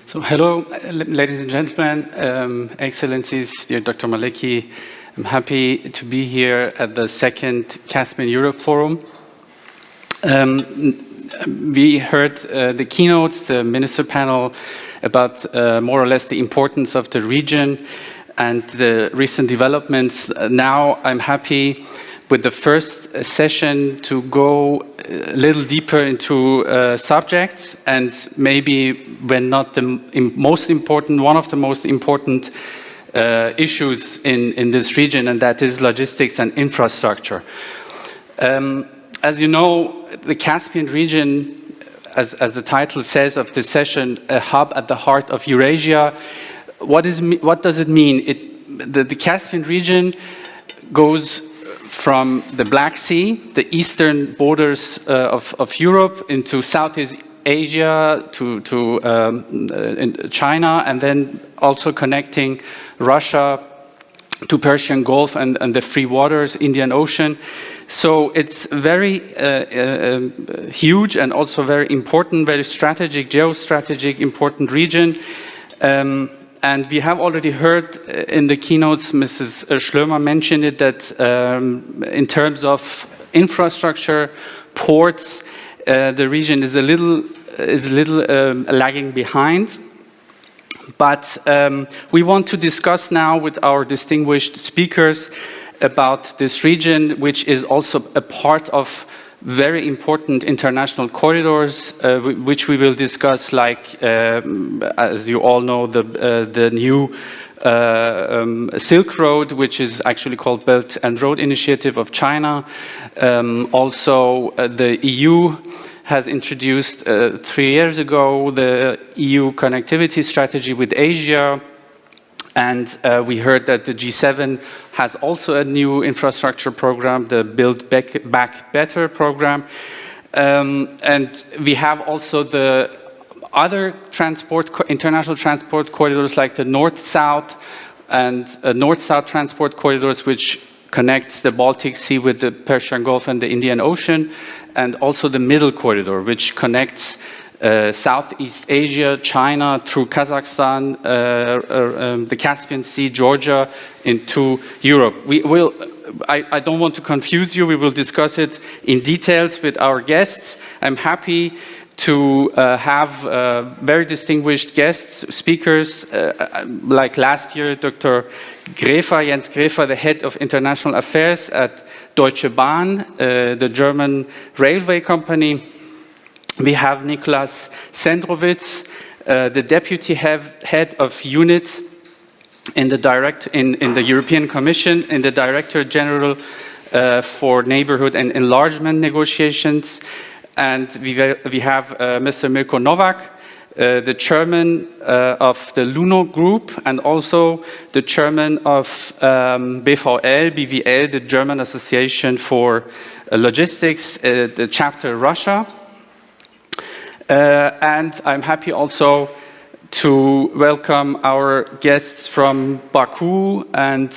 So hello, ladies and gentlemen, Excellencies, dear Dr. Maleki. I'm happy to be here at the second Caspian Europe Forum. We heard the keynotes, the minister panel, about more or less the importance of the region and the recent developments. Now I'm happy with the first session to go a little deeper into subjects, and maybe when not the most important, one of the most important issues in this region, and that is logistics and infrastructure. As you know, the Caspian region, as the title says of this session, a hub at the heart of Eurasia. What does it mean? The Caspian region goes from the Black Sea, the eastern borders of Europe, into Southeast Asia, to China, and then also connecting Russia to Persian Gulf and the free waters, Indian Ocean. So it's very huge and also very important, very strategic, geostrategic, important region. And we have already heard in the keynotes, Mrs. Schlömer mentioned it, that in terms of infrastructure, ports, the region is a little lagging behind. But we want to discuss now with our distinguished speakers about this region, which is also a part of very important international corridors, which we will discuss, like, as you all know, the new Silk Road, which is actually called Belt and Road Initiative of China. Also, the EU has introduced 3 years ago the EU connectivity strategy with Asia. And we heard that the G7 has also a new infrastructure program, the Build Back Better program. And we have also the other international transport corridors, like the North-South and North-South transport corridors, which connects the Baltic Sea with the Persian Gulf and the Indian Ocean, and also the Middle Corridor, which connects Southeast Asia, China, through Kazakhstan, the Caspian Sea, Georgia, into Europe. I don't want to confuse you. We will discuss it in details with our guests. I'm happy to have very distinguished guests, speakers, like last year, Dr. Gräfer, Jens Gräfer, the head of international affairs at Deutsche Bahn, the German railway company. We have Nicolas Sendrowitz, the deputy head of unit in the European Commission, in the Director General for Neighborhood and Enlargement Negotiations. And we have Mr. Milko Novak, the chairman of the Luno Group, and also the chairman of BVL, the German Association for Logistics, the chapter Russia. And I'm happy also to welcome our guests from Baku and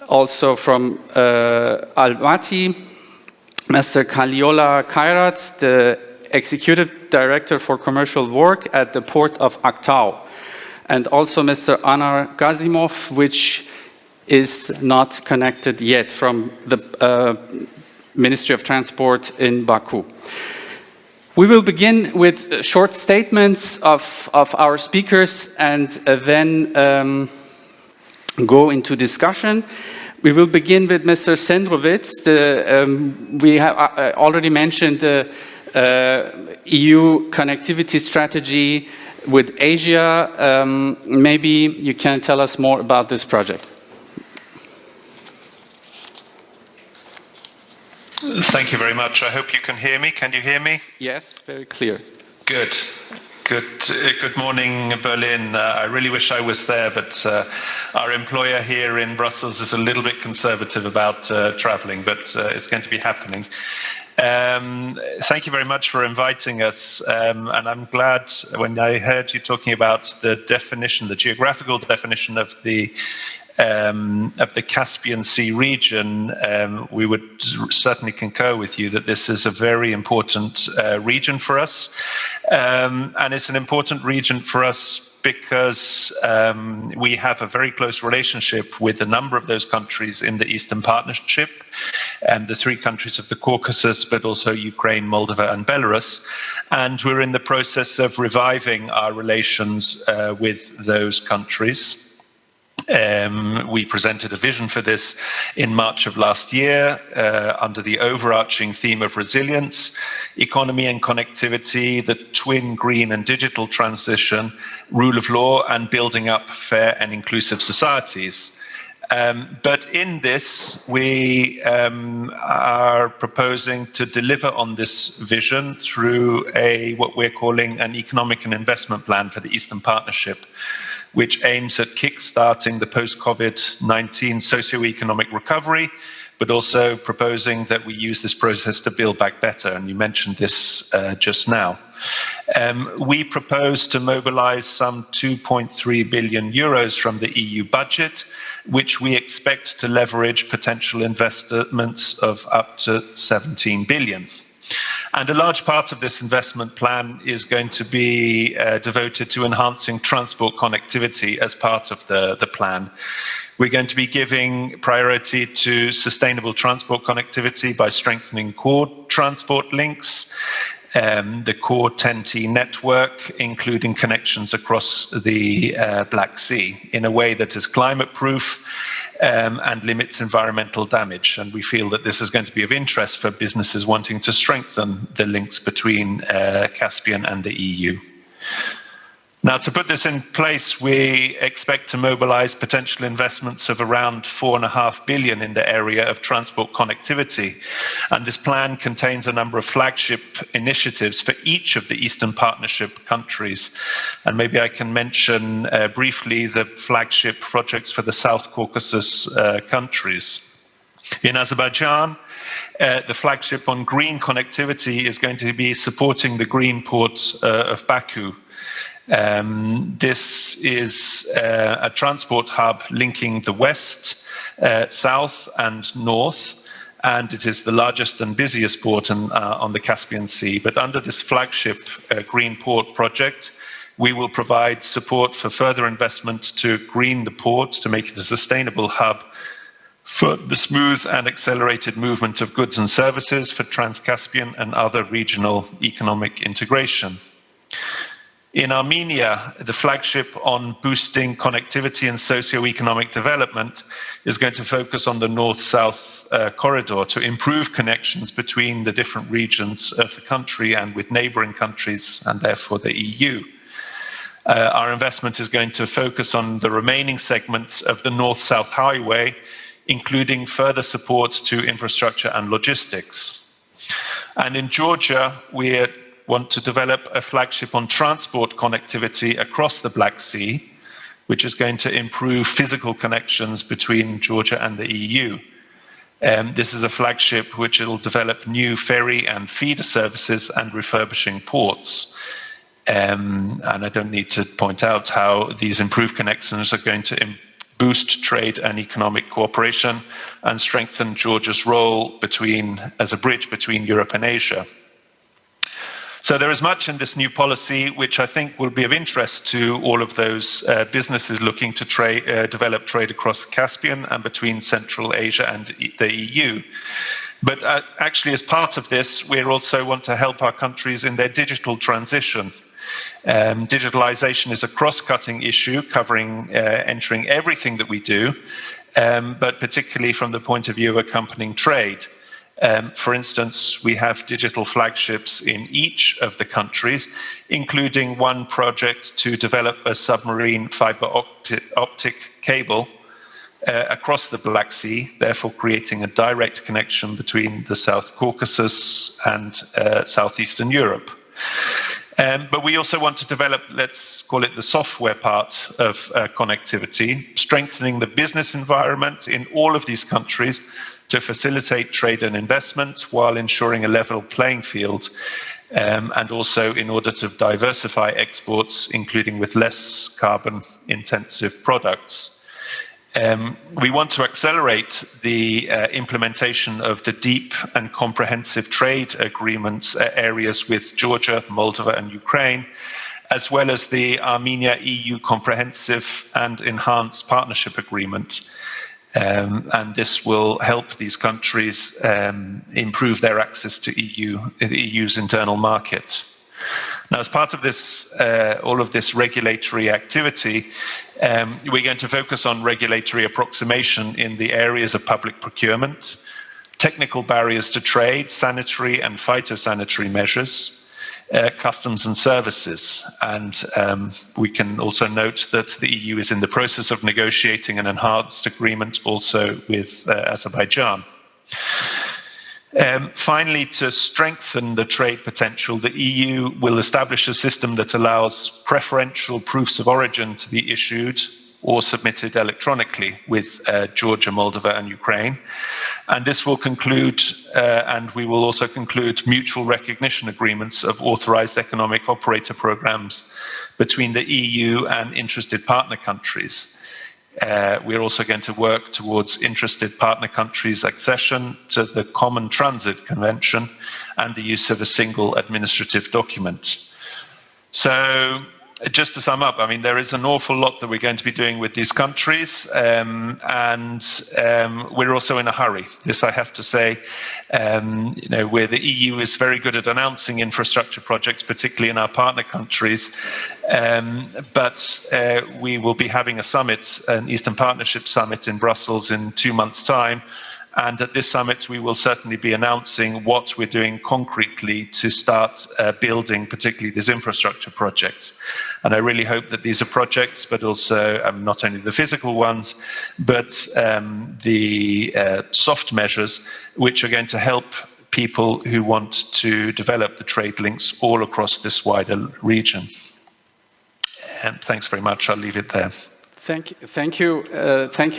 also from Almaty, Mr. Kaliola Kairat, the Executive Director for Commercial Work at the Port of Aktau, and also Mr. Anar Gazimov, which is not connected yet, from the Ministry of Transport in Baku. We will begin with short statements of our speakers and then go into discussion. We will begin with Mr. Sendrowitz. We have already mentioned the EU connectivity strategy with Asia. Maybe you can tell us more about this project. Thank you very much. I hope you can hear me. Can you hear me? Yes, very clear. Good. Good morning, Berlin. I really wish I was there, but our employer here in Brussels is a little bit conservative about traveling, but it's going to be happening. Thank you very much for inviting us, and I'm glad when I heard you talking about the definition, the geographical definition of the of the Caspian Sea region, we would certainly concur with you that this is a very important region for us. And it's an important region for us because we have a very close relationship with a number of those countries in the Eastern Partnership, the 3 countries of the Caucasus, but also Ukraine, Moldova, and Belarus. And we're in the process of reviving our relations with those countries. We presented a vision for this in March of last year under the overarching theme of resilience, economy and connectivity, the twin green and digital transition, rule of law, and building up fair and inclusive societies. But in this, we are proposing to deliver on this vision through what we're calling an economic and investment plan for the Eastern Partnership, which aims at kick-starting the post-COVID-19 socio-economic recovery, but also proposing that we use this process to build back better. And you mentioned this just now. We propose to mobilize some 2.3 billion euros from the EU budget, which we expect to leverage potential investments of up to 17 billion. And a large part of this investment plan is going to be devoted to enhancing transport connectivity as part of the plan. We're going to be giving priority to sustainable transport connectivity by strengthening core transport links, the core TEN-T network, including connections across the Black Sea, in a way that is climate-proof and limits environmental damage. And we feel that this is going to be of interest for businesses wanting to strengthen the links between Caspian and the EU. Now, to put this in place, we expect to mobilize potential investments of around 4.5 billion in the area of transport connectivity. And this plan contains a number of flagship initiatives for each of the Eastern Partnership countries. And maybe I can mention briefly the flagship projects for the South Caucasus countries. In Azerbaijan, the flagship on green connectivity is going to be supporting the green port of Baku. This is a transport hub linking the west, south, and north, and it is the largest and busiest port on the Caspian Sea. But under this flagship green port project, we will provide support for further investment to green the port, to make it a sustainable hub for the smooth and accelerated movement of goods and services for Trans-Caspian and other regional economic integration. In Armenia, the flagship on boosting connectivity and socio-economic development is going to focus on the north-south corridor to improve connections between the different regions of the country and with neighboring countries, and therefore the EU. Our investment is going to focus on the remaining segments of the north-south highway, including further support to infrastructure and logistics. And in Georgia, we want to develop a flagship on transport connectivity across the Black Sea, which is going to improve physical connections between Georgia and the EU. This is a flagship which will develop new ferry and feeder services and refurbishing ports. And I don't need to point out how these improved connections are going to boost trade and economic cooperation and strengthen Georgia's role as a bridge between Europe and Asia. So there is much in this new policy which I think will be of interest to all of those businesses looking to develop trade across the Caspian and between Central Asia and the EU. But actually, as part of this, we also want to help our countries in their digital transition. Digitalization is a cross-cutting issue covering entering everything that we do, but particularly from the point of view of accompanying trade. For instance, we have digital flagships in each of the countries, including one project to develop a submarine fiber optic cable across the Black Sea, therefore creating a direct connection between the South Caucasus and Southeastern Europe. But we also want to develop, let's call it the software part of connectivity, strengthening the business environment in all of these countries to facilitate trade and investment while ensuring a level playing field, and also in order to diversify exports, including with less carbon-intensive products. We want to accelerate the implementation of the deep and comprehensive trade agreements areas with Georgia, Moldova, and Ukraine, as well as the Armenia-EU Comprehensive and Enhanced Partnership Agreement. And this will help these countries improve their access to the EU's internal market. Now, as part of this, all of this regulatory activity, we're going to focus on regulatory approximation in the areas of public procurement, technical barriers to trade, sanitary and phytosanitary measures, customs and services. And we can also note that the EU is in the process of negotiating an enhanced agreement also with Azerbaijan. Finally, to strengthen the trade potential, the EU will establish a system that allows preferential proofs of origin to be issued or submitted electronically with Georgia, Moldova, and Ukraine. And this will conclude, and we will also conclude mutual recognition agreements of authorized economic operator programs between the EU and interested partner countries. We're also going to work towards interested partner countries' accession to the Common Transit Convention and the use of a single administrative document. So, just to sum up, I mean, there is an awful lot that we're going to be doing with these countries, and we're also in a hurry. This I have to say, you know, where the EU is very good at announcing infrastructure projects, particularly in our partner countries, but we will be having a summit, an Eastern Partnership Summit in Brussels in 2 months' time. And at this summit, we will certainly be announcing what we're doing concretely to start building, particularly these infrastructure projects. And I really hope that these are projects, but also not only the physical ones, but the soft measures, which are going to help people who want to develop the trade links all across this wider region. And thanks very much. I'll leave it there. Thank you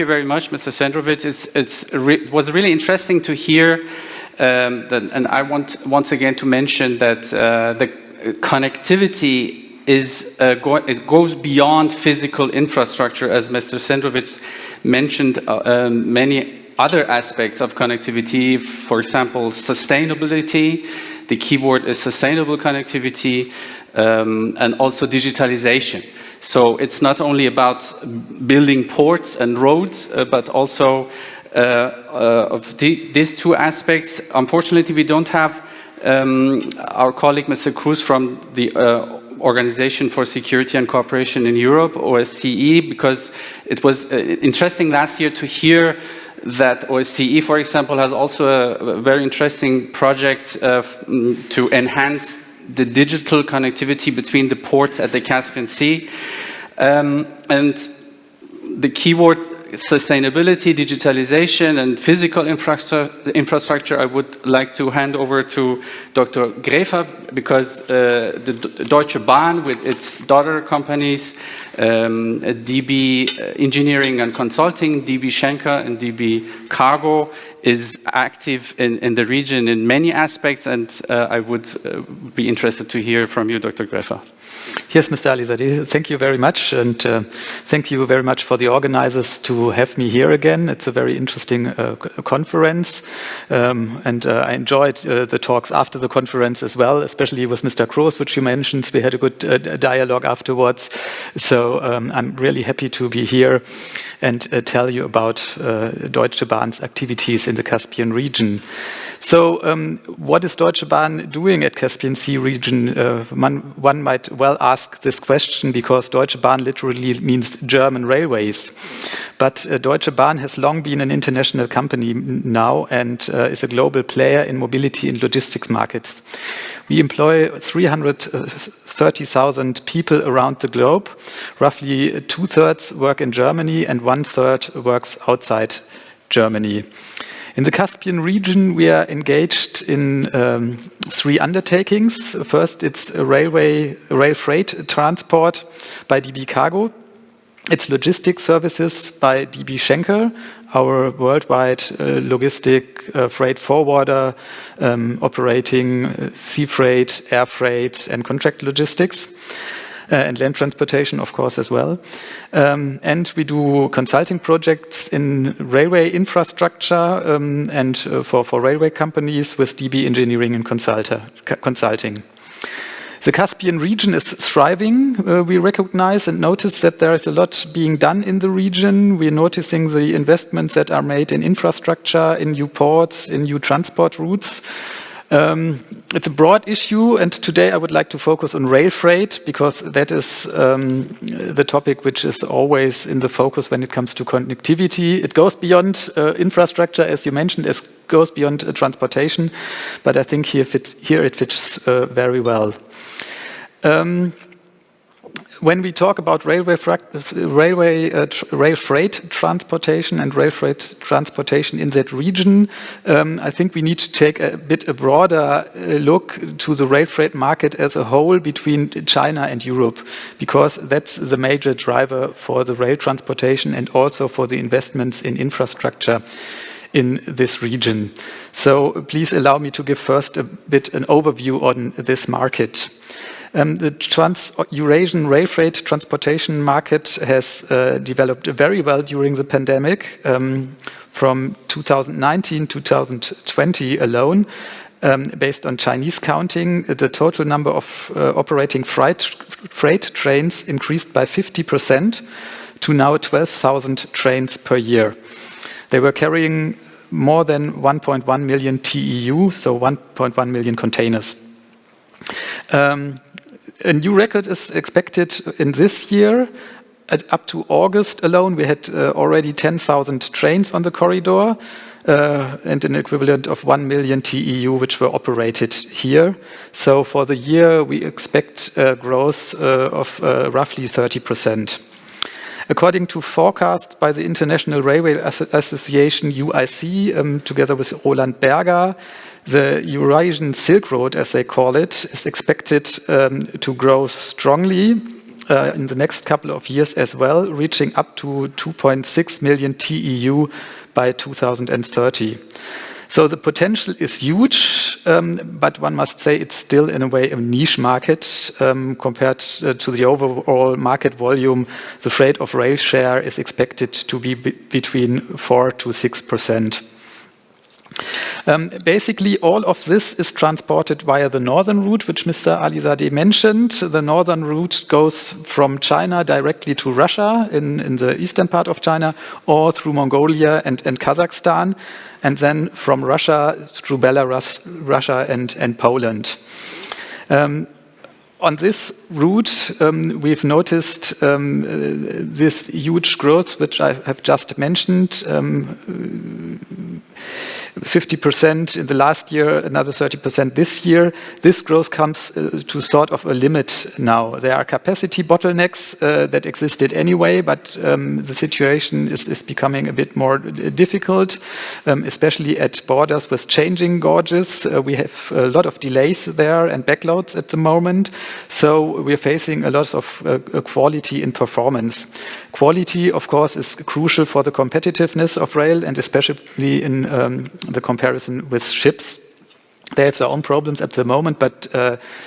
very much, Mr. Sendrovic. It was really interesting to hear, and I want once again to mention that the connectivity it goes beyond physical infrastructure, as Mr. Sendrovic mentioned. Many other aspects of connectivity, for example, sustainability. The keyword is sustainable connectivity, and also digitalization. So it's not only about building ports and roads, but also of these two aspects. Unfortunately, we don't have our colleague, Mr. Cruz, from the Organization for Security and Cooperation in Europe, OSCE, because it was interesting last year to hear that OSCE, for example, has also a very interesting project to enhance the digital connectivity between the ports at the Caspian Sea. And the keyword sustainability, digitalization, and physical infrastructure, I would like to hand over to Dr. Gräfer, because the Deutsche Bahn, with its daughter companies, DB Engineering and Consulting, DB Schenker, and DB Cargo, is active in the region in many aspects, and I would be interested to hear from you, Dr. Gräfer. Yes, Mr. Alizadeh, thank you very much, and thank you very much for the organizers to have me here again. It's a very interesting conference, and I enjoyed the talks after the conference as well, especially with Mr. Kroos, which you mentioned. We had a good dialogue afterwards, so I'm really happy to be here and tell you about Deutsche Bahn's activities in the Caspian region. So what is Deutsche Bahn doing at Caspian Sea region? One might well ask this question, because Deutsche Bahn literally means German railways. But Deutsche Bahn has long been an international company now, and is a global player in mobility and logistics markets. We employ 330,000 people around the globe. Roughly 2/3 work in Germany and 1/3 works outside Germany. In the Caspian region, we are engaged in 3 undertakings. First, it's a rail freight transport by DB Cargo. It's logistics services by DB Schenker, our worldwide logistic freight forwarder, operating sea freight, air freight, and contract logistics. and land transportation, of course, as well. And we do consulting projects in railway infrastructure and for railway companies with DB engineering and consulting. The Caspian region is thriving. We recognize and notice that there is a lot being done in the region. We're noticing the investments that are made in infrastructure, in new ports, in new transport routes. It's a broad issue, and today I would like to focus on rail freight because that is the topic which is always in the focus when it comes to connectivity. It goes beyond infrastructure, as you mentioned, it goes beyond transportation, but I think here it fits very well. When we talk about rail freight transportation and rail freight transportation in that region, I think we need to take a broader look to the rail freight market as a whole between China and Europe, because that's the major driver for the rail transportation and also for the investments in infrastructure in this region. So please allow me to give first an overview on this market. The Trans-Eurasian rail freight transportation market has developed very well during the pandemic. From 2019 to 2020 alone, based on Chinese counting, the total number of operating freight trains increased by 50% to now 12,000 trains per year. They were carrying more than 1.1 million TEU, so 1.1 million containers. A new record is expected in this year. Up to August alone, we had already 10,000 trains on the corridor and an equivalent of 1 million TEU which were operated here. So for the year, we expect a growth of roughly 30%. According to forecasts by the International Railway Association, UIC, together with Roland Berger, the Eurasian Silk Road, as they call it, is expected to grow strongly in the next couple of years as well, reaching up to 2.6 million TEU by 2030. So the potential is huge, but one must say it's still in a way a niche market compared to the overall market volume. The freight of rail share is expected to be between 4 to 6%. Basically, all of this is transported via the northern route, which Mr. Alizadeh mentioned. The northern route goes from China directly to Russia in the eastern part of China, or through Mongolia and Kazakhstan, and then from Russia through Belarus, Russia and Poland. On this route, we've noticed this huge growth, which I have just mentioned, 50% in the last year, another 30% this year. This growth comes to sort of a limit now. There are capacity bottlenecks that existed anyway, but the situation is becoming a bit more difficult, especially at borders with changing gauges. We have a lot of delays there and backloads at the moment. So we're facing a lot of quality in performance. Quality, of course, is crucial for the competitiveness of rail, and especially in the comparison with ships. They have their own problems at the moment, but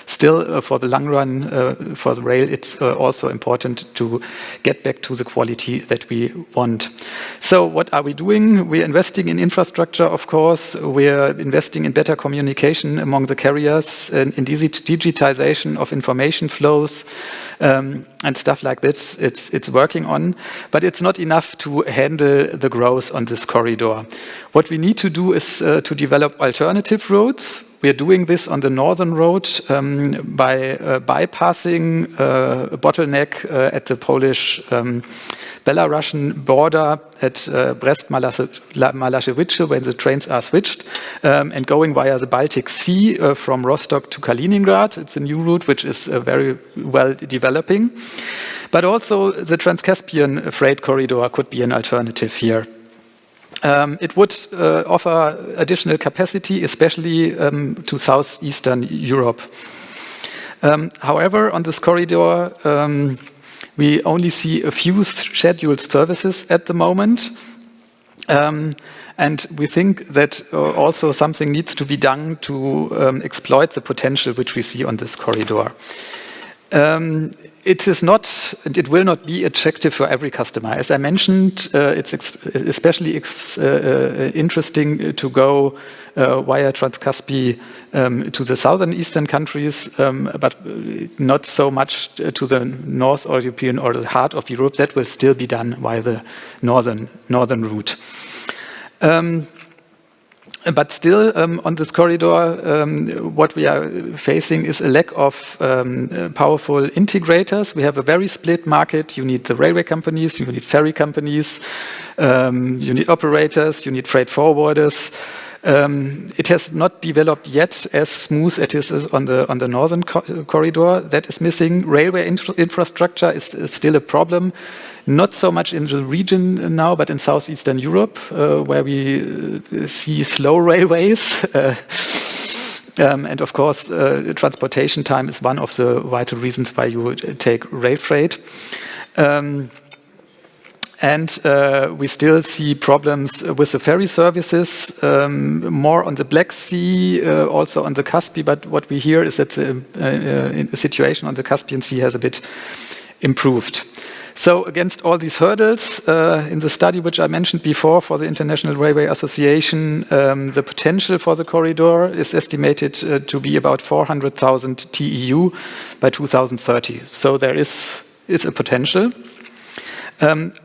still for the long run, for the rail, it's also important to get back to the quality that we want. So what are we doing? We're investing in infrastructure, of course. We're investing in better communication among the carriers, in digitization of information flows, and stuff like this. It's working on, but it's not enough to handle the growth on this corridor. What we need to do is to develop alternative routes. We are doing this on the northern road by bypassing a bottleneck at the Polish-Belarusian border at Brest-Malashewice, when the trains are switched, and going via the Baltic Sea from Rostock to Kaliningrad. It's a new route which is very well developing. But also the Trans-Caspian freight corridor could be an alternative here. It would offer additional capacity, especially to southeastern Europe. However, on this corridor, we only see a few scheduled services at the moment. And we think that also something needs to be done to exploit the potential which we see on this corridor. It is not, and it will not be attractive for every customer. As I mentioned, it's especially interesting to go via Trans-Caspy to the southern eastern countries, but not so much to the North or European or the heart of Europe. That will still be done via the northern route. But still, on this corridor, what we are facing is a lack of powerful integrators. We have a very split market. You need the railway companies, you need ferry companies, you need operators, you need freight forwarders. It has not developed yet as smooth as it is on the northern corridor. That is missing. Railway infrastructure is still a problem. Not so much in the region now, but in southeastern Europe, where we see slow railways. And of course, transportation time is one of the vital reasons why you would take rail freight. And we still see problems with the ferry services, more on the Black Sea, also on the Caspian. But what we hear is that the situation on the Caspian Sea has a bit improved. So against all these hurdles, in the study which I mentioned before for the International Railway Association, the potential for the corridor is estimated to be about 400,000 TEU by 2030. So there is a potential.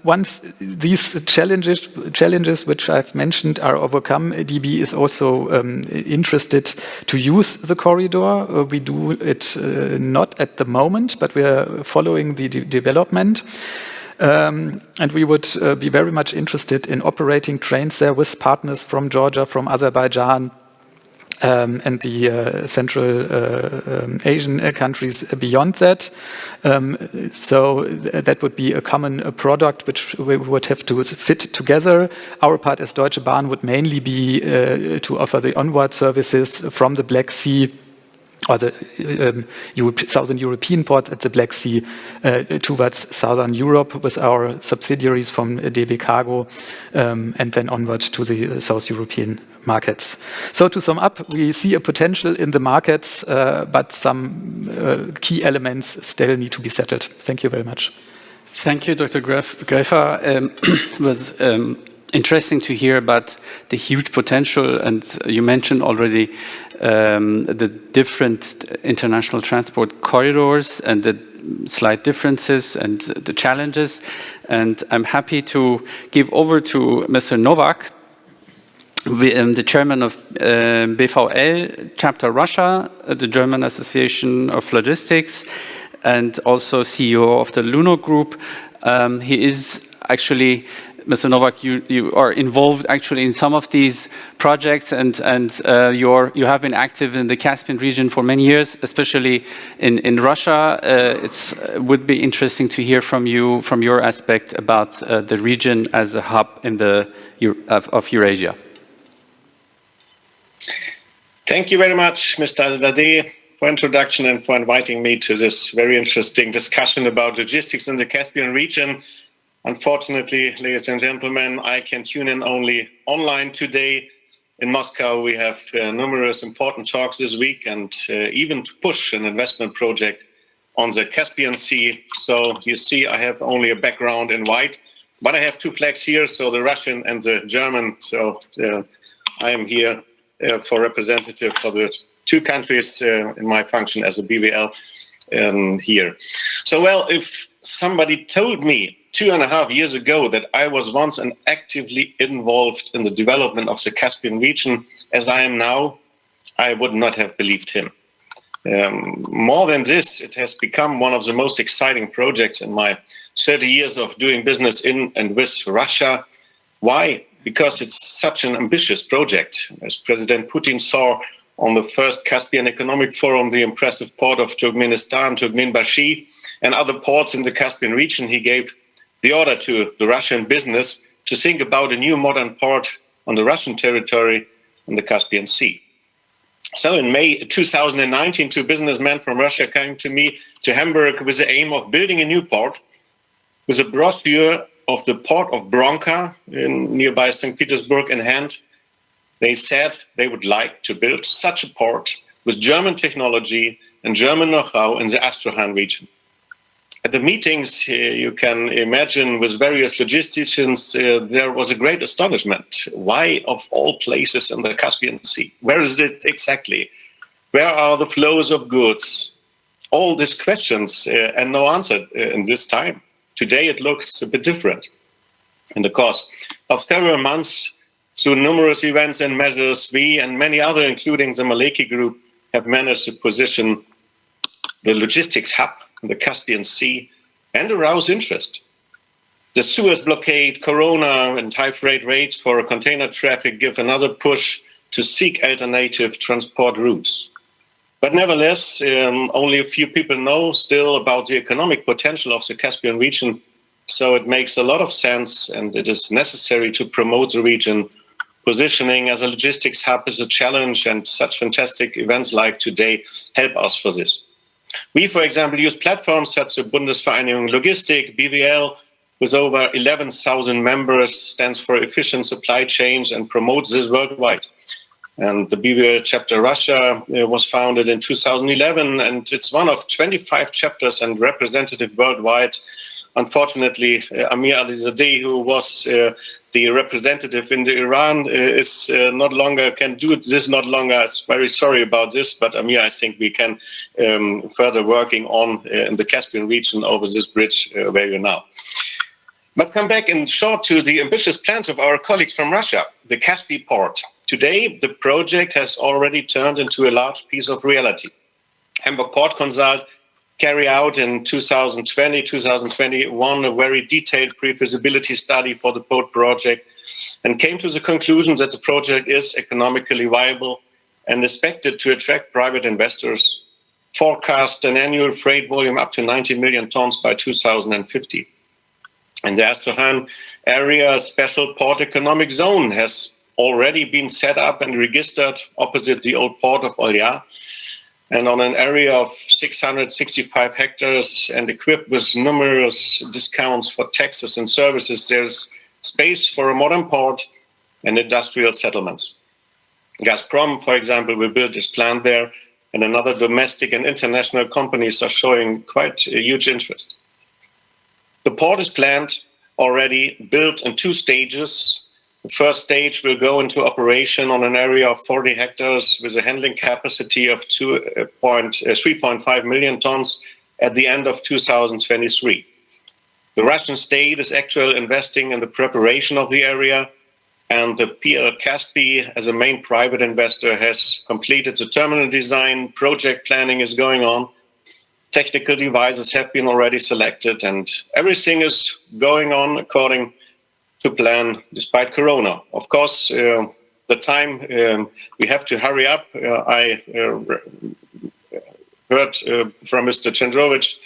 Once these challenges which I've mentioned are overcome, DB is also interested to use the corridor. We do it not at the moment, but we are following the development. And we would be very much interested in operating trains there with partners from Georgia, from Azerbaijan, and the Central Asian countries beyond that. So that would be a common product which we would have to fit together. Our part as Deutsche Bahn would mainly be to offer the onward services from the Black Sea or the Southern European ports at the Black Sea towards Southern Europe with our subsidiaries from DB Cargo, and then onward to the South European markets. So to sum up, we see a potential in the markets, but some key elements still need to be settled. Thank you very much. Thank you, Dr. Grefer. It was interesting to hear about the huge potential, and you mentioned already the different international transport corridors and the slight differences and the challenges. And I'm happy to give over to Mr. Novak, the chairman of BVL Chapter Russia, the German Association of Logistics, and also CEO of the Luno Group. He is actually, Mr. Novak, you are involved actually in some of these projects, and you have been active in the Caspian region for many years, especially in Russia. It would be interesting to hear from you, from your aspect, about the region as a hub in of Eurasia. Thank you very much, Mr. Al-Dadeh, for introduction and for inviting me to this very interesting discussion about logistics in the Caspian region. Unfortunately, ladies and gentlemen, I can tune in only online today. In Moscow, we have numerous important talks this week, and even to push an investment project on the Caspian Sea. So you see, I have only a background in white, but I have two flags here, so the Russian and the German. So I am here for representative for the two countries in my function as a BVL here. So, well, if somebody told me 2.5 years ago that I was once actively involved in the development of the Caspian region, as I am now, I would not have believed him. More than this, it has become one of the most exciting projects in my 30 years of doing business in and with Russia. Why? Because it's such an ambitious project. As President Putin saw on the first Caspian Economic Forum, the impressive port of Turkmenistan, Turkmenbashi, and other ports in the Caspian region, he gave the order to the Russian business to think about a new modern port on the Russian territory in the Caspian Sea. So in May 2019, two businessmen from Russia came to me to Hamburg with the aim of building a new port with a brochure of the port of Bronka in nearby St. Petersburg in hand. They said they would like to build such a port with German technology and German know-how in the Astrakhan region. At the meetings, you can imagine, with various logisticians, there was a great astonishment. Why, of all places in the Caspian Sea? Where is it exactly? Where are the flows of goods? All these questions and no answer in this time. Today it looks a bit different. In the course of several months, through numerous events and measures, we and many others, including the Maleki Group, have managed to position the logistics hub in the Caspian Sea and arouse interest. The Suez blockade, Corona, and high freight rates for container traffic give another push to seek alternative transport routes. But nevertheless, only a few people know still about the economic potential of the Caspian region, so it makes a lot of sense and it is necessary to promote the region. Positioning as a logistics hub is a challenge, and such fantastic events like today help us for this. We, for example, use platforms such as Bundesvereinigung Logistik, BWL, with over 11,000 members, stands for efficient supply chains and promotes this worldwide. And the BWL chapter Russia was founded in 2011, and it's one of 25 chapters and representative worldwide. Unfortunately, Amir Alizadeh, who was the representative in the Iran, is not longer, can do this not longer. I'm very sorry about this, but Amir, I think we can further working on in the Caspian region over this bridge where you're now. But come back in short to the ambitious plans of our colleagues from Russia, the Caspi port. Today, the project has already turned into a large piece of reality. Hamburg Port Consult carried out in 2020, 2021 a very detailed pre-feasibility study for the port project and came to the conclusion that the project is economically viable and expected to attract private investors, forecast an annual freight volume up to 90 million tons by 2050. In the Astrakhan area, a special port economic zone has already been set up and registered opposite the old port of Olya, and on an area of 665 hectares and equipped with numerous discounts for taxes and services, there's space for a modern port and industrial settlements. Gazprom, for example, will build this plant there, and another domestic and international companies are showing quite a huge interest. The port is planned, already built in 2 stages. The first stage will go into operation on an area of 40 hectares with a handling capacity of 3.5 million tons at the end of 2023. The Russian state is actually investing in the preparation of the area, and the PL Caspi, as a main private investor, has completed the terminal design. Project planning is going on. Technical devices have been already selected, and everything is going on according to plan despite Corona. Of course, the time we have to hurry up. I heard from Mr. Chandrovich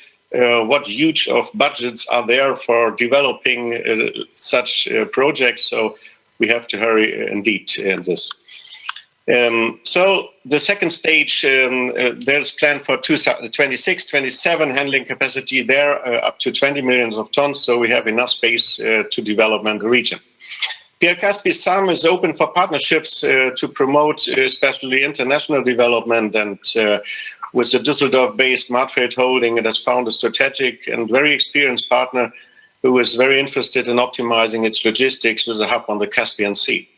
what huge of budgets are there for developing such projects. So we have to hurry indeed in this. So the second stage, there's planned for 2026, 27 handling capacity there, up to 20 million of tons. So we have enough space to develop the region. PL Caspi SAM is open for partnerships to promote especially international development, and with the Düsseldorf-based Martrade Holding, it has found a strategic and very experienced partner who is very interested in optimizing its logistics with a hub on the Caspian Sea.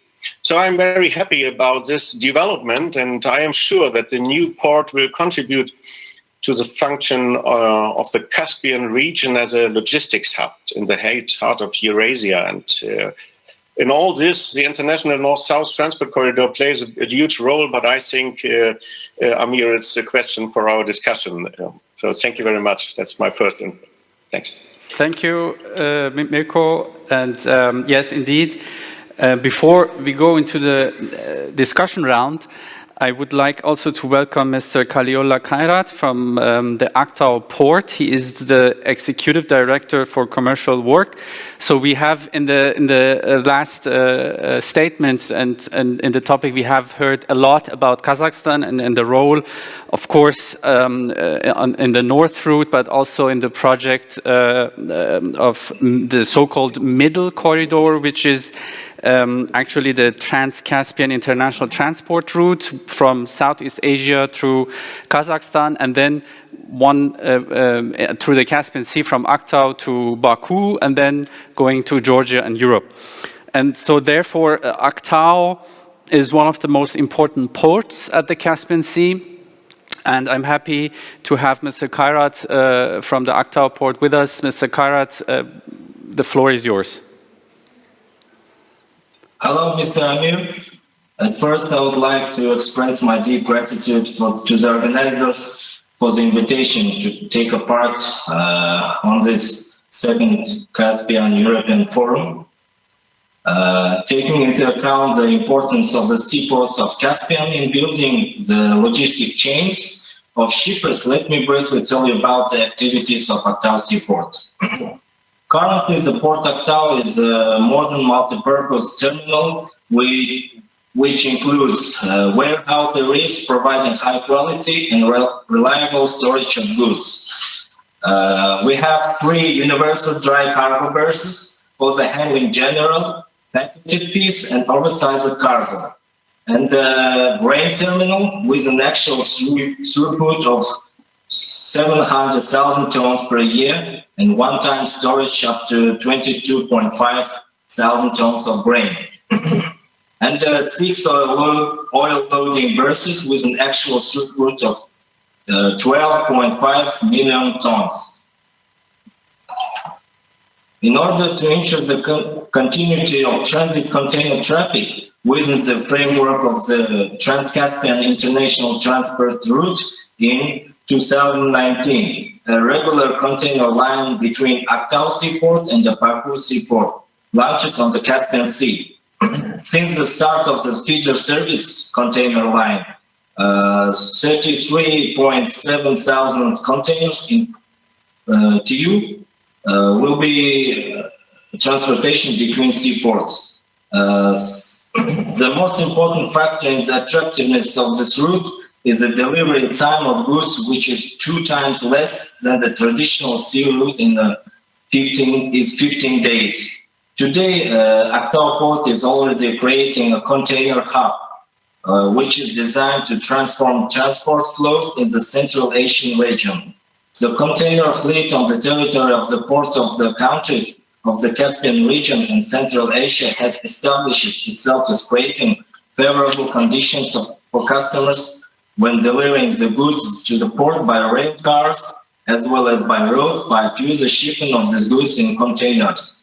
So I'm very happy about this development, and I am sure that the new port will contribute to the function of the Caspian region as a logistics hub in the heart of Eurasia. And in all this, the international north-south transport corridor plays a huge role, but I think, Amir, it's a question for our discussion. So thank you very much. That's my first input. Thanks. Thank you, Mirko. And yes, indeed. Before we go into the discussion round, I would like also to welcome Mr. Kaliola Kairat from the Aktau Port. He is the Executive Director for Commercial Work. So we have in the last statements and in the topic, we have heard a lot about Kazakhstan and the role, of course, in the North Route, but also in the project of the so-called Middle Corridor, which is actually the Trans-Caspian International Transport Route from Southeast Asia through Kazakhstan, and then one through the Caspian Sea from Aktau to Baku, and then going to Georgia and Europe. And so therefore, Aktau is one of the most important ports at the Caspian Sea. And I'm happy to have Mr. Kairat from the Aktau port with us. Mr. Kairat, the floor is yours. Hello, Mr. Amir. At first, I would like to express my deep gratitude to the organizers for the invitation to take a part on this second Caspian European Forum. Taking into account the importance of the seaports of Caspian in building the logistic chains of shippers, let me briefly tell you about the activities of Aktau Seaport. Currently, the Port Aktau is a modern multi-purpose terminal which includes warehouse areas providing high quality and reliable storage of goods. We have 3 universal dry cargo berths for the handling general, packaged piece and oversized cargo, and the grain terminal with an actual throughput of 700,000 tons per year and one-time storage up to 22.5 thousand tons of grain. And 6 oil loading berths with an actual throughput of 12.5 million tons. In order to ensure the continuity of transit container traffic within the framework of the Trans-Caspian International Transport Route, in 2019, a regular container line between Aktau Seaport and the Baku Seaport launched on the Caspian Sea. Since the start of the feeder service container line, 33.7 thousand containers in TU will be transportation between seaports. The most important factor in the attractiveness of this route is the delivery time of goods, which is 2 times less than the traditional sea route in 15 days. Today, Aktau Port is already creating a container hub, which is designed to transform transport flows in the Central Asian region. The container fleet on the territory of the port of the countries of the Caspian region and Central Asia has established itself as creating favorable conditions for customers when delivering the goods to the port by rail cars as well as by road by further shipping of these goods in containers.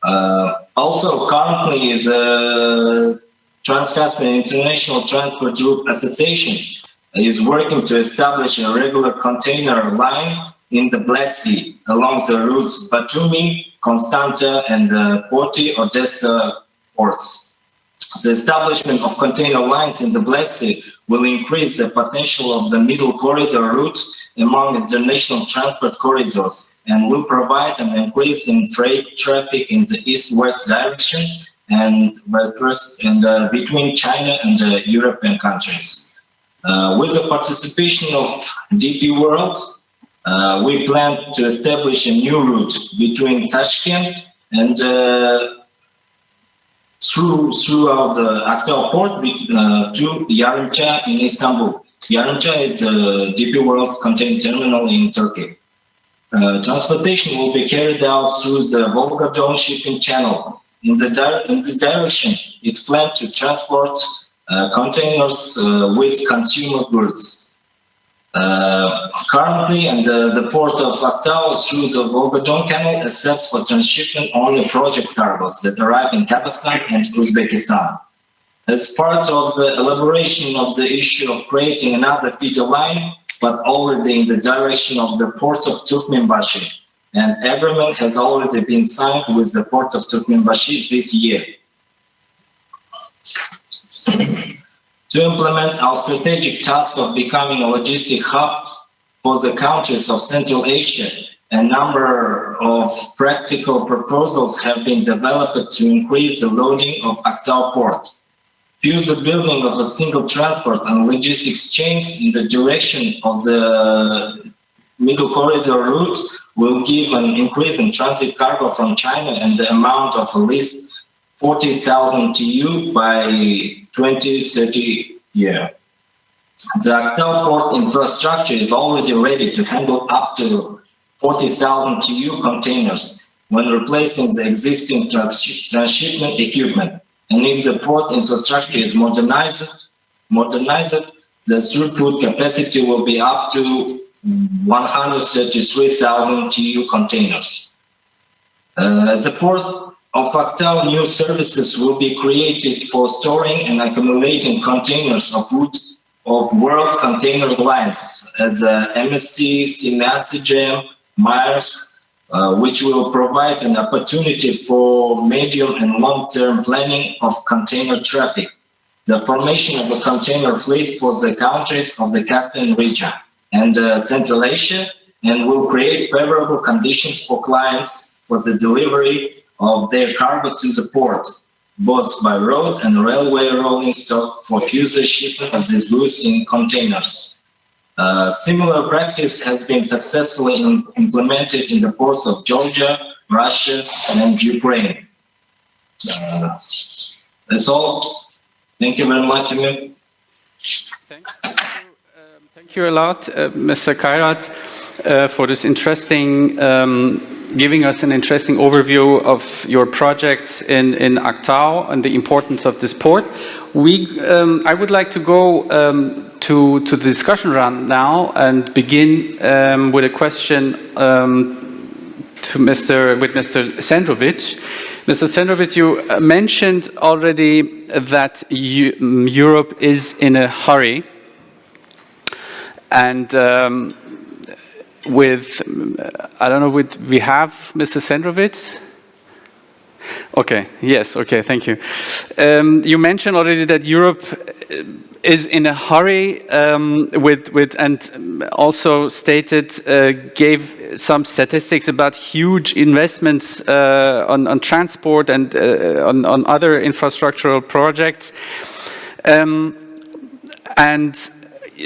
Also, currently is a Trans-Caspian International Transport Group Association is working to establish a regular container line in the Black Sea along the routes Batumi, Constanta, and Poti Odessa ports. The establishment of container lines in the Black Sea will increase the potential of the middle corridor route among international transport corridors and will provide an increase in freight traffic in the east-west direction and between China and the European countries. With the participation of DP World, we plan to establish a new route between Tashkent and throughout the Aktau port to Yarımçı in Istanbul. Yarımçı is the DP World container terminal in Turkey. Transportation will be carried out through the Volga-Don shipping channel. In this direction, it's planned to transport containers with consumer goods. Currently, and the port of Aktau through the Volga-Don Canal accepts for transshipment only project cargoes that arrive in Kazakhstan and Uzbekistan. As part of the elaboration of the issue of creating another feeder line, but already in the direction of the port of Turkmenbashi, an agreement has already been signed with the port of Turkmenbashi this year. To implement our strategic task of becoming a logistic hub for the countries of Central Asia, a number of practical proposals have been developed to increase the loading of Aktau port. Further building of a single transport and logistics chains in the direction of the middle corridor route will give an increase in transit cargo from China and the amount of at least 40,000 TEU by 2030 year. The Aktau port infrastructure is already ready to handle up to 40,000 TEU containers when replacing the existing transshipment equipment. And if the port infrastructure is modernized, the throughput capacity will be up to 133,000 TEU containers. The port of Aktau new services will be created for storing and accumulating containers of World Container Lines as MSC, CMACGM, Myers, which will provide an opportunity for medium and long-term planning of container traffic, the formation of a container fleet for the countries of the Caspian region and Central Asia, and will create favorable conditions for clients for the delivery of their cargo to the port, both by road and railway rolling stock for future shipment of these goods in containers. Similar practice has been successfully implemented in the ports of Georgia, Russia, and Ukraine. That's all. Thank you very much, Emil. Thank you a lot, Mr. Kairat, for this interesting, giving us an interesting overview of your projects in Aktau and the importance of this port. I would like to go to the discussion round now and begin with a question with Mr. Sendrovic. Mr. Sendrovic, you mentioned already that Europe is in a hurry, and I don't know, we have Mr. Sendrovic? Okay, yes, okay, thank you. You mentioned already that Europe is in a hurry and also stated, gave some statistics about huge investments on transport and on other infrastructural projects. And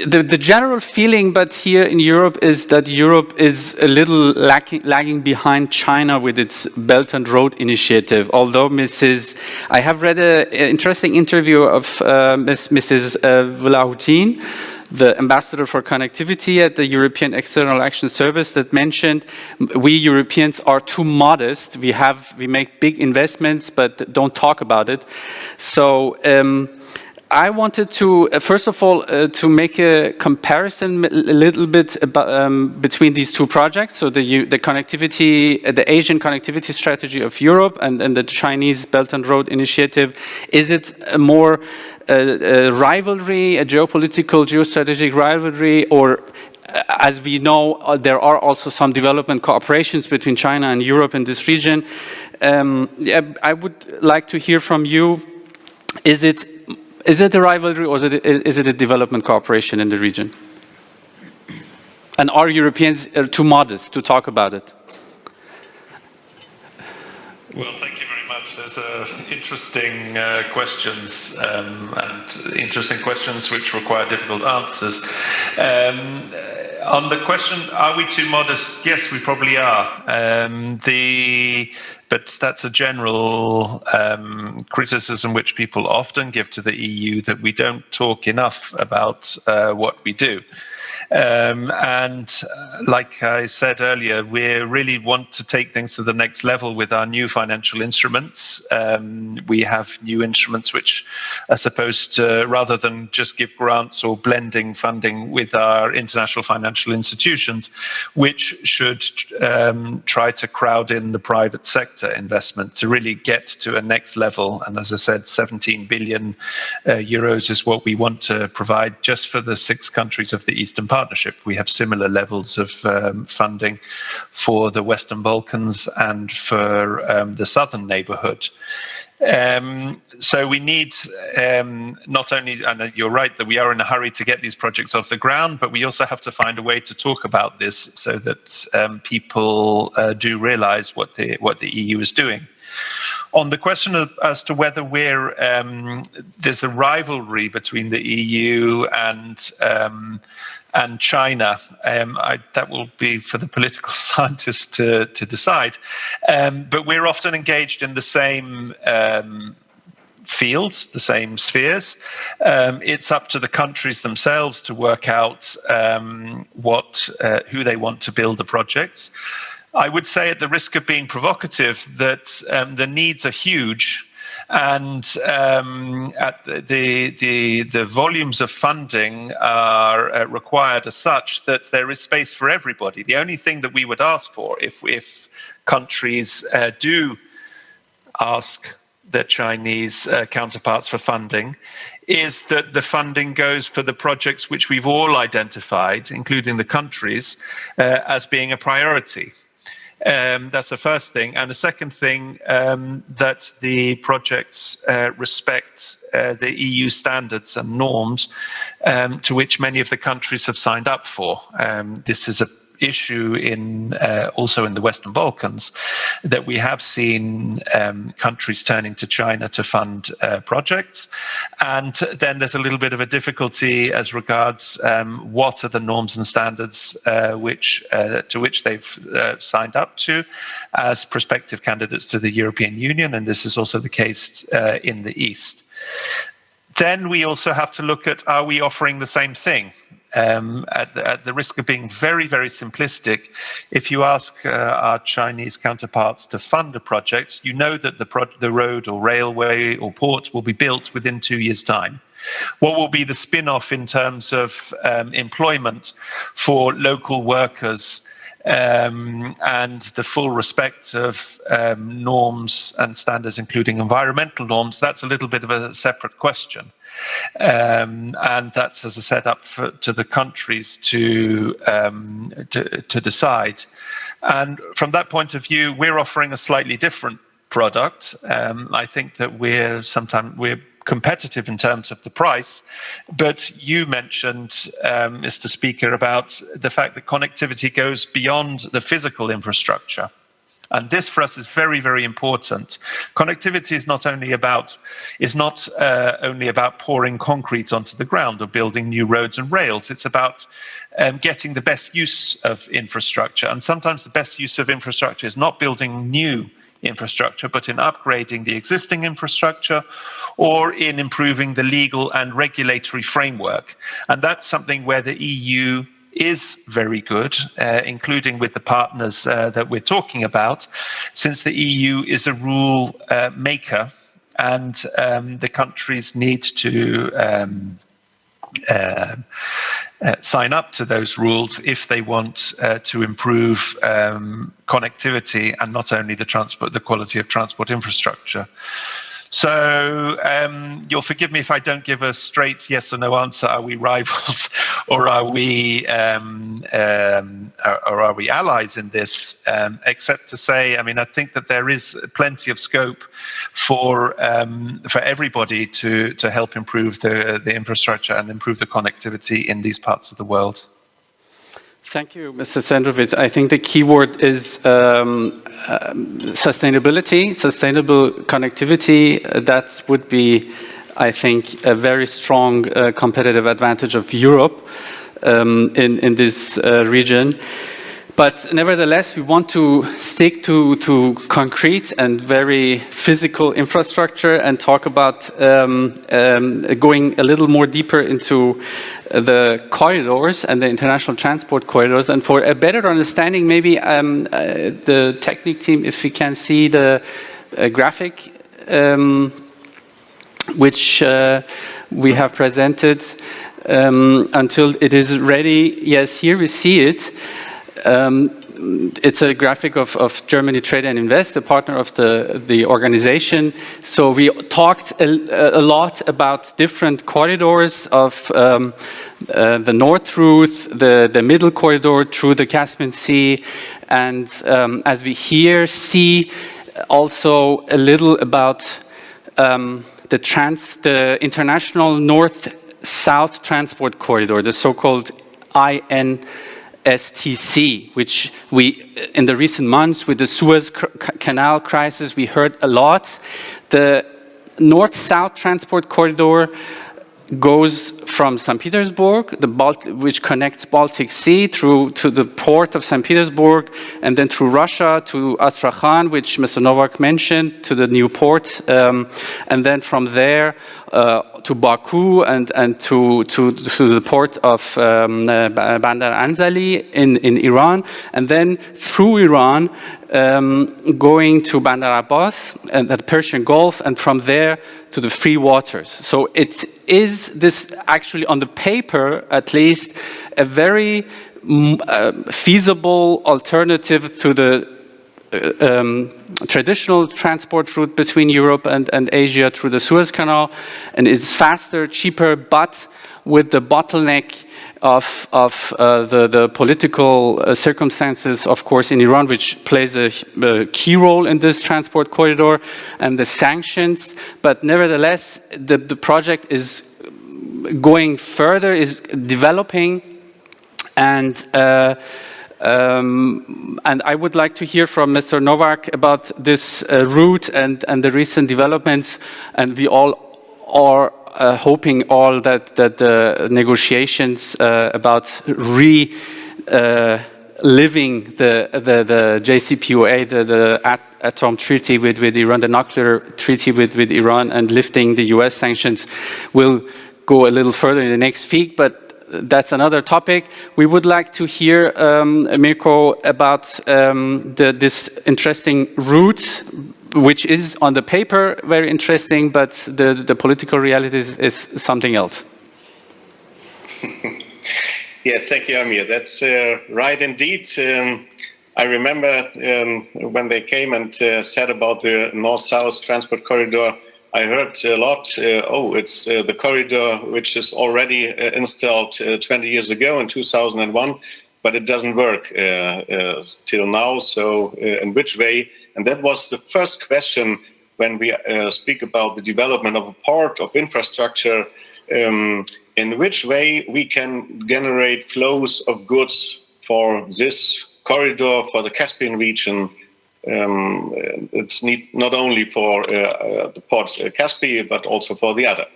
the general feeling, but here in Europe, is that Europe is a little lagging behind China with its Belt and Road Initiative. Although I have read an interesting interview of Mrs. Vlahutin, the ambassador for connectivity at the European External Action Service, that mentioned we Europeans are too modest. We make big investments, but don't talk about it. So. I wanted to, first of all, to make a comparison a little bit about, between these two projects. So the connectivity, the Asian connectivity strategy of Europe and the Chinese Belt and Road Initiative. Is it a more rivalry, a geopolitical, geostrategic rivalry, or as we know, there are also some development cooperations between China and Europe in this region. I would like to hear from you. Is it a rivalry, or is it a development cooperation in the region? And are Europeans too modest to talk about it? Well, thank you very much. Those are interesting questions, and interesting questions which require difficult answers. On the question, are we too modest? Yes, we probably are. But that's a general criticism which people often give to the EU, that we don't talk enough about what we do. And like I said earlier, we really want to take things to the next level with our new financial instruments. We have new instruments which are supposed to, rather than just give grants or blending funding with our international financial institutions, which should try to crowd in the private sector investment to really get to a next level. And as I said, 17 billion euros is what we want to provide just for the 6 countries of the Eastern Partnership. We have similar levels of funding for the Western Balkans and for the southern neighborhood. So we need not only, and you're right that we are in a hurry to get these projects off the ground, but we also have to find a way to talk about this so that people do realize what the EU is doing. On the question as to whether there's a rivalry between the EU and China, that will be for the political scientists to decide. But we're often engaged in the same fields, the same spheres. It's up to the countries themselves to work out who they want to build the projects. I would say, at the risk of being provocative, that the needs are huge, and the volumes of funding are required as such that there is space for everybody. The only thing that we would ask for, if countries do ask their Chinese counterparts for funding, is that the funding goes for the projects which we've all identified, including the countries, as being a priority. That's the first thing. And the second thing, that the projects respect the EU standards and norms to which many of the countries have signed up for. This is an issue also in the Western Balkans, that we have seen countries turning to China to fund projects. And then there's a little bit of a difficulty as regards what are the norms and standards to which they've signed up to as prospective candidates to the European Union, and this is also the case in the East. Then we also have to look at, are we offering the same thing? At the risk of being very, very simplistic, if you ask our Chinese counterparts to fund a project, you know that the road or railway or port will be built within 2 years' time. What will be the spin-off in terms of employment for local workers and the full respect of norms and standards, including environmental norms? That's a little bit of a separate question. And that's, as I said, up to the countries to decide. And from that point of view, we're offering a slightly different product. I think that we're competitive in terms of the price, but you mentioned, Mr. Speaker, about the fact that connectivity goes beyond the physical infrastructure. And this for us is very, very important. Connectivity is not only about pouring concrete onto the ground or building new roads and rails. It's about getting the best use of infrastructure. And sometimes the best use of infrastructure is not building new infrastructure, but in upgrading the existing infrastructure or in improving the legal and regulatory framework. And that's something where the EU is very good, including with the partners that we're talking about, since the EU is a rule maker, and the countries need to sign up to those rules if they want to improve connectivity and not only the quality of transport infrastructure. So you'll forgive me if I don't give a straight yes or no answer. Are we rivals, or are we allies in this? Except to say, I mean, I think that there is plenty of scope for everybody to help improve the infrastructure and improve the connectivity in these parts of the world. Thank you, Mr. Sendrovitz. I think the key word is sustainability, sustainable connectivity. That would be, I think, a very strong competitive advantage of Europe in this region. But nevertheless, we want to stick to concrete and very physical infrastructure and talk about going a little more deeper into the corridors and the international transport corridors. And for a better understanding, maybe the technique team, if we can see the graphic which we have presented until it is ready. Yes, here we see it. It's a graphic of Germany Trade and Invest, the partner of the organization. So we talked a lot about different corridors of the North Route, the middle corridor through the Caspian Sea, and as we here see also a little about the international North-South transport corridor, the so-called INSC. STC, which we, in the recent months with the Suez Canal crisis, we heard a lot. The north-south transport corridor goes from St. Petersburg, which connects Baltic Sea through to the port of St. Petersburg, and then through Russia to Astrakhan, which Mr. Novak mentioned, to the new port, and then from there to Baku and to the port of Bandar Anzali in Iran, and then through Iran going to Bandar Abbas and the Persian Gulf, and from there to the free waters. So it is this actually on the paper, at least, a very feasible alternative to the traditional transport route between Europe and Asia through the Suez Canal, and it's faster, cheaper, but with the bottleneck of the political circumstances, of course, in Iran, which plays a key role in this transport corridor, and the sanctions. But nevertheless, the project is going further, is developing, and I would like to hear from Mr. Novak about this route and the recent developments, and we all are hoping that the negotiations about living the JCPOA, the atom treaty with Iran, the nuclear treaty with Iran, and lifting the US sanctions will go a little further in the next week, but that's another topic. We would like to hear, Mirko, about this interesting route, which is on the paper very interesting, but the political reality is something else. Yeah, thank you, Amir. That's right indeed. I remember when they came and said about the north-south transport corridor, I heard a lot, it's the corridor which is already installed 20 years ago in 2001, but it doesn't work till now. So in which way? And that was the first question when we speak about the development of a part of infrastructure, in which way we can generate flows of goods for this corridor, for the Caspian region. It's not only for the port Caspian, but also for the other.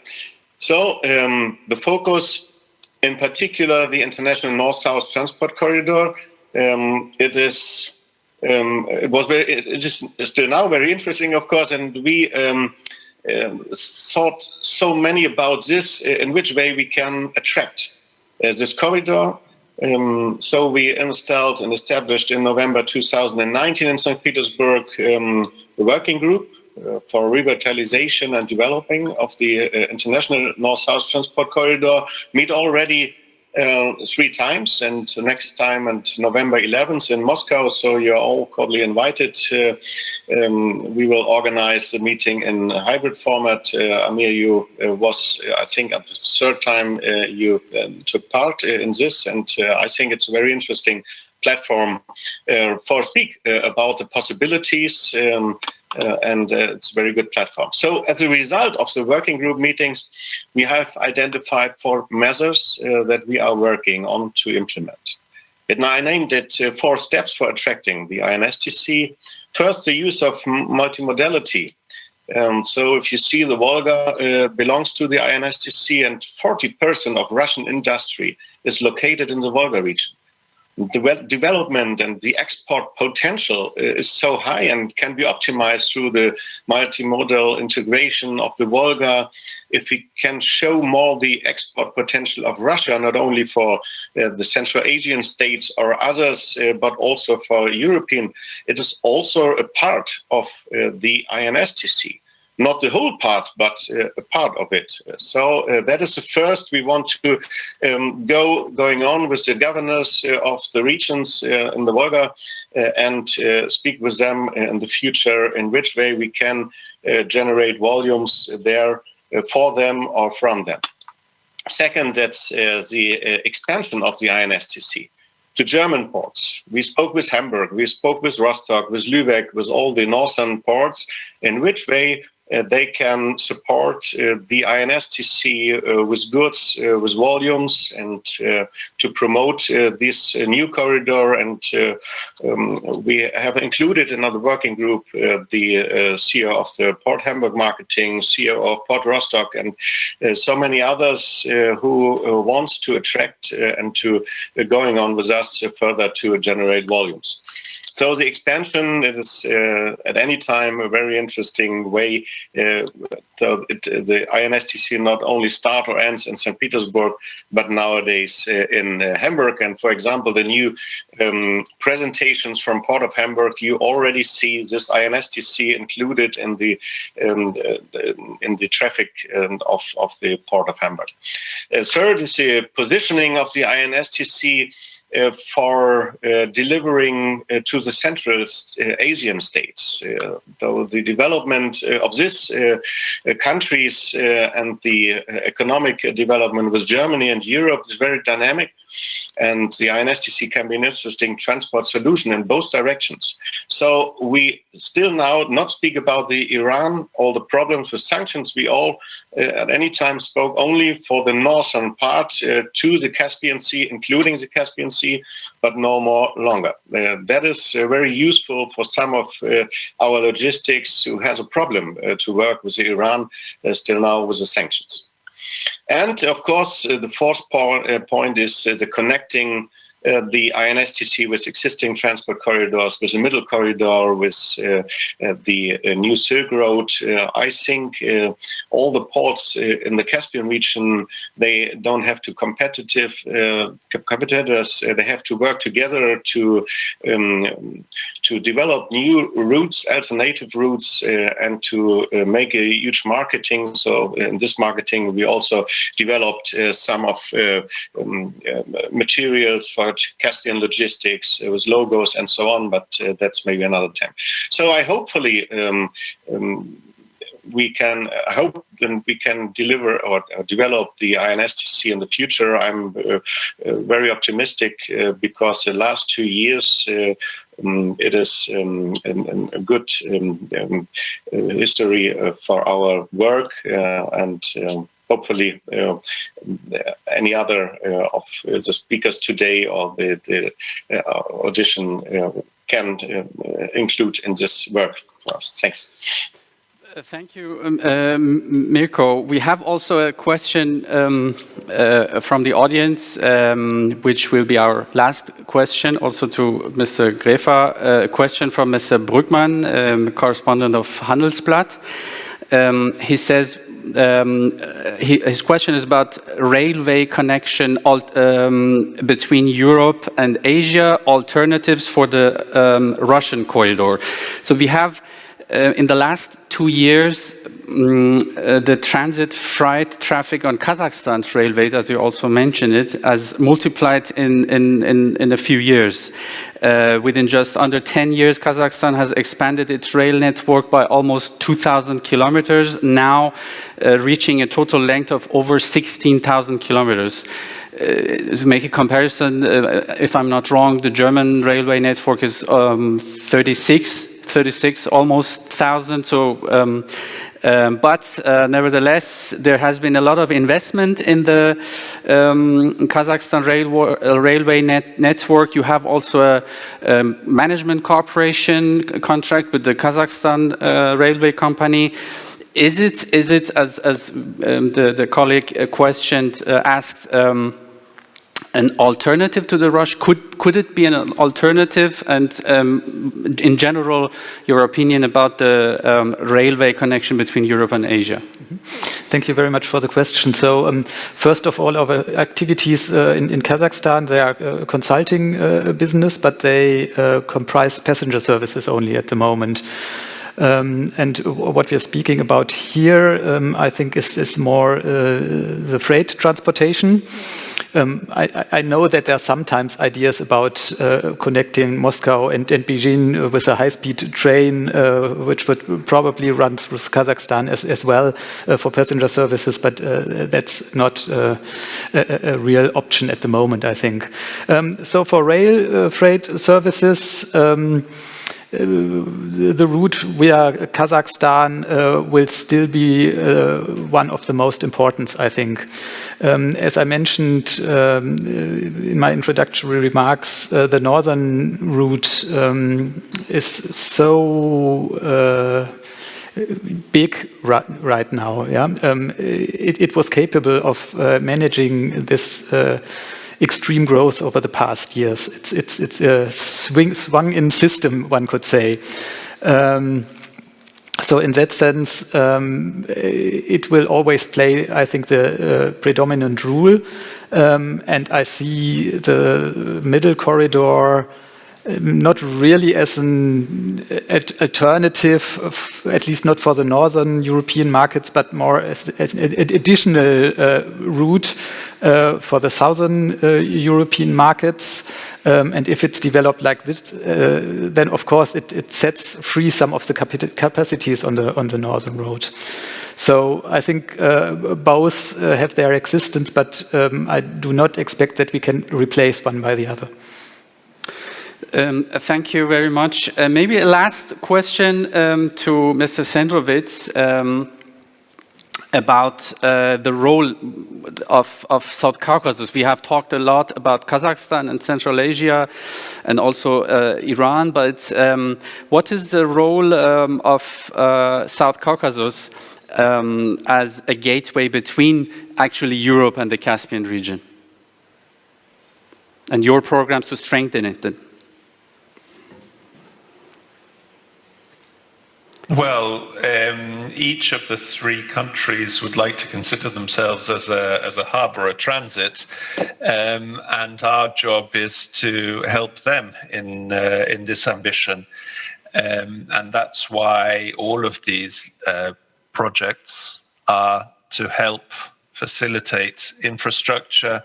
So the focus, in particular, the international north-south transport corridor, it is still now very interesting, of course, and we thought so many about this, in which way we can attract this corridor. So we installed and established in November 2019 in St. Petersburg a working group for revitalization and developing of the international north-south transport corridor, meet already 3 times, and the next time on November 11th in Moscow. So you're all cordially invited. We will organize the meeting in a hybrid format. Amir, you was, I think, at the 3rd time you took part in this, and I think it's a very interesting platform for speak about the possibilities, and it's a very good platform. So as a result of the working group meetings, we have identified 4 measures that we are working on to implement. And I named it 4 steps for attracting the INSTC. First, the use of multimodality. So if you see, the Volga belongs to the INSTC, and 40% of Russian industry is located in the Volga region. The development and the export potential is so high and can be optimized through the multimodal integration of the Volga. If we can show more the export potential of Russia, not only for the Central Asian states or others, but also for European, it is also a part of the INSTC. Not the whole part, but a part of it. So that is the first. We want to going on with the governors of the regions in the Volga and speak with them in the future in which way we can generate volumes there for them or from them. Second, that's the expansion of the INSTC to German ports. We spoke with Hamburg, we spoke with Rostock, with Lübeck, with all the northern ports, in which way they can support the INSTC with goods, with volumes, and to promote this new corridor. And we have included in the working group the CEO of the Port Hamburg Marketing, CEO of Port Rostock, and so many others who wants to attract and to going on with us further to generate volumes. So the expansion is at any time a very interesting way. The INSTC not only starts or ends in St. Petersburg, but nowadays in Hamburg. And for example, the new presentations from Port of Hamburg, you already see this INSTC included in the traffic of the Port of Hamburg. Third is the positioning of the INSTC for delivering to the Central Asian states. Though the development of these countries and the economic development with Germany and Europe is very dynamic, and the INSTC can be an interesting transport solution in both directions. So we still now not speak about the Iran, all the problems with sanctions. We all at any time spoke only for the northern part to the Caspian Sea, including the Caspian Sea, but no more longer. That is very useful for some of our logistics who has a problem to work with Iran still now with the sanctions. And of course, the fourth point is the connecting the INSTC with existing transport corridors, with the middle corridor, with the new Silk Road. I think all the ports in the Caspian region, they don't have to competitors. They have to work together to develop new routes, alternative routes, and to make a huge marketing. So in this marketing, we also developed some of materials for Caspian logistics with logos and so on, but that's maybe another time. So I hopefully we can deliver or develop the INSTC in the future. I'm very optimistic because the last 2 years it is a good history for our work and hopefully any other of the speakers today or the audition can include in this work for us. Thanks. Thank you, Mirko. We have also a question from the audience, which will be our last question, also to Mr. Grefa. A question from Mr. Brückmann, correspondent of Handelsblatt. He says, his question is about railway connection between Europe and Asia, alternatives for the Russian corridor. So we have, in the last 2 years, the transit freight traffic on Kazakhstan's railways, as you also mentioned it, has multiplied in a few years. Within just under 10 years, Kazakhstan has expanded its rail network by almost 2,000 kilometers, now reaching a total length of over 16,000 kilometers. To make a comparison, if I'm not wrong, the German railway network is 36 almost 1,000. So, but nevertheless, there has been a lot of investment in the Kazakhstan railway network. You have also a management corporation contract with the Kazakhstan railway company. Is it as the colleague questioned, asked, an alternative to the Rush? Could it be an alternative? And in general, your opinion about the railway connection between Europe and Asia? Thank you very much for the question. So first of all, our activities in Kazakhstan, they are consulting business, but they comprise passenger services only at the moment. And what we are speaking about here, I think, is more the freight transportation. I know that there are sometimes ideas about connecting Moscow and Beijing with a high-speed train, which would probably run through Kazakhstan as well for passenger services, but that's not a real option at the moment, I think. So for rail freight services, the route via Kazakhstan will still be one of the most important, I think. As I mentioned in my introductory remarks, the northern route is so big right now. Yeah? It was capable of managing this extreme growth over the past years. It's a swung-in system, one could say. So in that sense, it will always play, I think, the predominant role. And I see the middle corridor not really as an alternative, at least not for the northern European markets, but more as an additional route for the southern European markets. And if it's developed like this, then of course it sets free some of the capacities on the northern road. So I think both have their existence, but I do not expect that we can replace one by the other. Thank you very much. Maybe a last question to Mr. Sendrovitz about the role of South Caucasus. We have talked a lot about Kazakhstan and Central Asia and also Iran, but what is the role of South Caucasus as a gateway between actually Europe and the Caspian region? And your programs to strengthen it? Well, each of the three countries would like to consider themselves as a hub or a transit, and our job is to help them in this ambition, and that's why all of these projects are to help facilitate infrastructure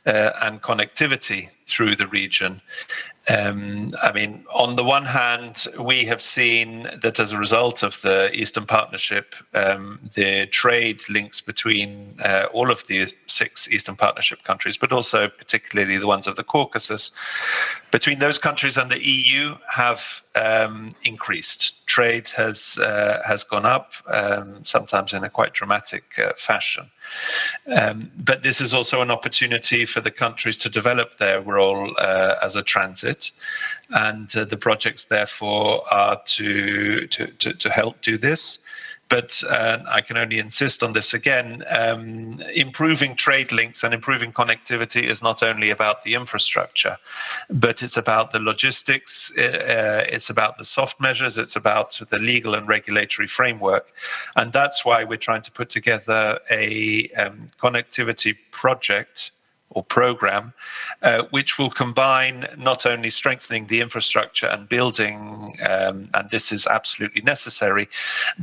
and connectivity through the region. I mean, on the one hand, we have seen that as a result of the Eastern Partnership, the trade links between all of the 6 Eastern Partnership countries, but also particularly the ones of the Caucasus, between those countries and the EU have increased. Trade has gone up, sometimes in a quite dramatic fashion. But this is also an opportunity for the countries to develop their role as a transit. And the projects, therefore, are to help do this. But I can only insist on this again, improving trade links and improving connectivity is not only about the infrastructure, but it's about the logistics, it's about the soft measures, it's about the legal and regulatory framework. And that's why we're trying to put together a connectivity project or program, which will combine not only strengthening the infrastructure and building, and this is absolutely necessary,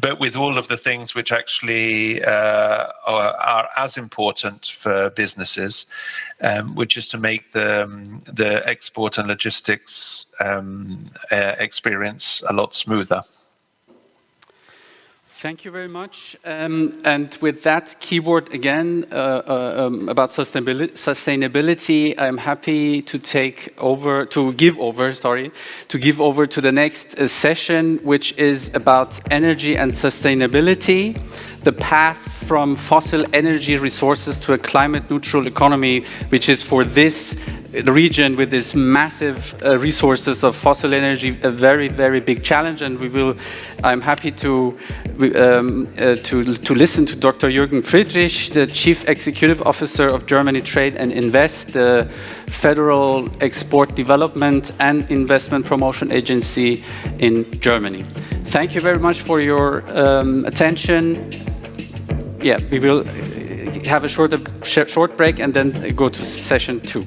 but with all of the things which actually are as important for businesses, which is to make the export and logistics experience a lot smoother. Thank you very much. And with that keyword again about sustainability, I'm happy to give over to the next session, which is about energy and sustainability, the path from fossil energy resources to a climate neutral economy, which is for this region with this massive resources of fossil energy a very, very big challenge. And I'm happy to listen to Dr. Jürgen Friedrich, the Chief Executive Officer of Germany Trade and Invest, the Federal Export Development and Investment Promotion Agency in Germany. Thank you very much for your attention. Yeah, we will have a short break and then go to session 2.